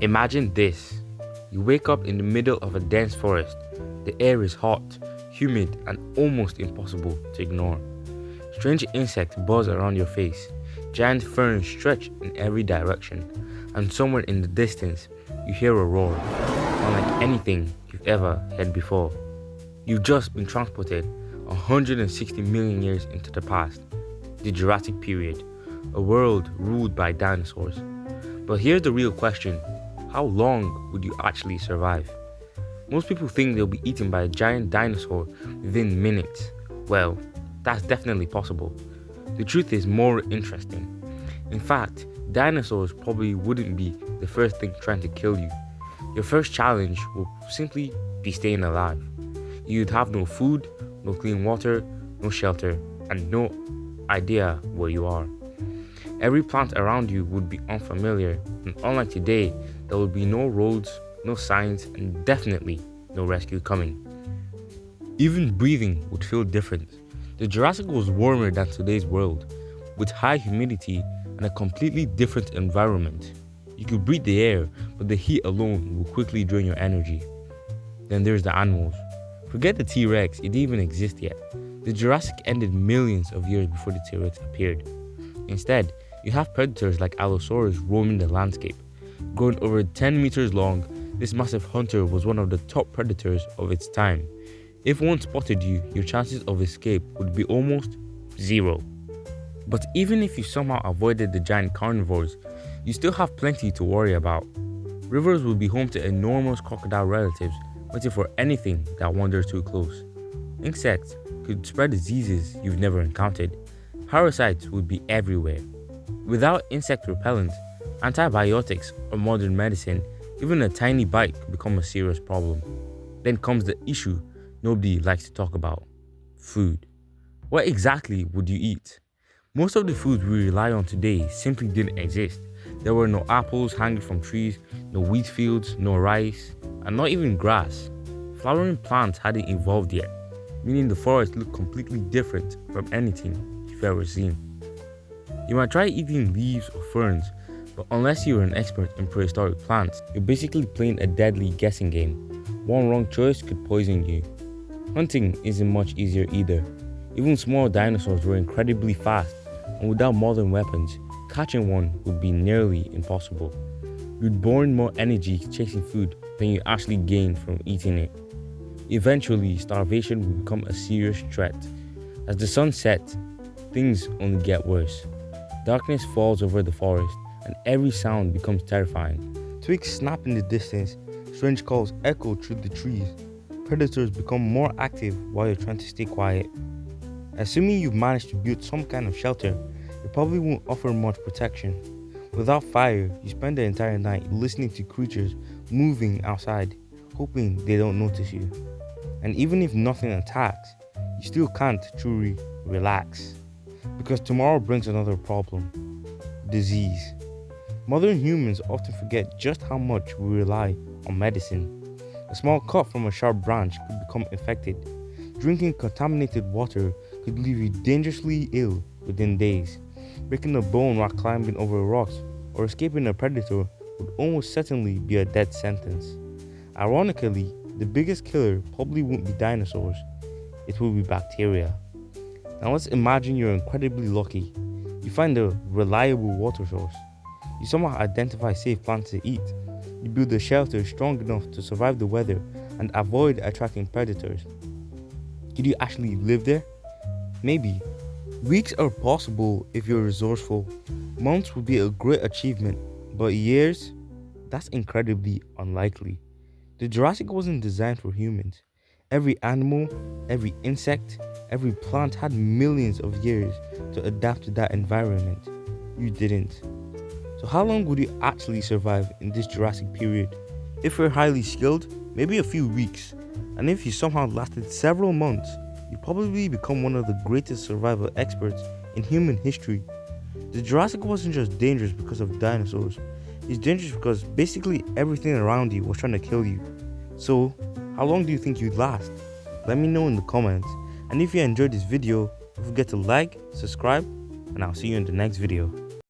Imagine this. You wake up in the middle of a dense forest. The air is hot, humid, and almost impossible to ignore. Strange insects buzz around your face. Giant ferns stretch in every direction. And somewhere in the distance, you hear a roar, unlike anything you've ever heard before. You've just been transported 160 million years into the past, the Jurassic period, a world ruled by dinosaurs. But here's the real question. How long would you actually survive? Most people think they'll be eaten by a giant dinosaur within minutes. Well, that's definitely possible. The truth is more interesting. In fact, dinosaurs probably wouldn't be the first thing trying to kill you. Your first challenge will simply be staying alive. You'd have no food, no clean water, no shelter, and no idea where you are. Every plant around you would be unfamiliar, and unlike today, there would be no roads, no signs, and definitely no rescue coming. Even breathing would feel different. The Jurassic was warmer than today's world, with high humidity and a completely different environment. You could breathe the air, but the heat alone will quickly drain your energy. Then there's the animals. Forget the T-Rex, it didn't even exist yet. The Jurassic ended millions of years before the T-Rex appeared. Instead, you have predators like Allosaurus roaming the landscape. Growing over 10 meters long, this massive hunter was one of the top predators of its time. If one spotted you, your chances of escape would be almost zero. But even if you somehow avoided the giant carnivores, you still have plenty to worry about. Rivers will be home to enormous crocodile relatives waiting for anything that wanders too close. Insects could spread diseases you've never encountered. Parasites would be everywhere. Without insect repellent, antibiotics, or modern medicine, even a tiny bite could become a serious problem. Then comes the issue nobody likes to talk about: food. What exactly would you eat? Most of the foods we rely on today simply didn't exist. There were no apples hanging from trees, no wheat fields, no rice, and not even grass. Flowering plants hadn't evolved yet, meaning the forest looked completely different from anything you've ever seen. You might try eating leaves or ferns, but unless you're an expert in prehistoric plants, you're basically playing a deadly guessing game. One wrong choice could poison you. Hunting isn't much easier either. Even small dinosaurs were incredibly fast, and without modern weapons, catching one would be nearly impossible. You'd burn more energy chasing food than you actually gain from eating it. Eventually, starvation would become a serious threat. As the sun sets, things only get worse. Darkness falls over the forest, and every sound becomes terrifying. Twigs snap in the distance, strange calls echo through the trees. Predators become more active while you're trying to stay quiet. Assuming you've managed to build some kind of shelter, it probably won't offer much protection. Without fire, you spend the entire night listening to creatures moving outside, hoping they don't notice you. And even if nothing attacks, you still can't truly relax. Because tomorrow brings another problem: disease. Modern humans often forget just how much we rely on medicine. A small cut from a sharp branch could become infected. Drinking contaminated water could leave you dangerously ill within days. Breaking a bone while climbing over rocks or escaping a predator would almost certainly be a death sentence. Ironically, the biggest killer probably won't be dinosaurs, it will be bacteria. Now let's imagine you're incredibly lucky. You find a reliable water source. You somehow identify safe plants to eat. You build a shelter strong enough to survive the weather and avoid attracting predators. Could you actually live there? Maybe. Weeks are possible if you're resourceful. Months would be a great achievement, but years? That's incredibly unlikely. The Jurassic wasn't designed for humans. Every animal, every insect, every plant had millions of years to adapt to that environment. You didn't. So how long would you actually survive in this Jurassic period? If you're highly skilled, maybe a few weeks. And if you somehow lasted several months, you'd probably become one of the greatest survival experts in human history. The Jurassic wasn't just dangerous because of dinosaurs. It's dangerous because basically everything around you was trying to kill you. So, how long do you think you'd last? Let me know in the comments. And if you enjoyed this video, don't forget to like, subscribe, and I'll see you in the next video.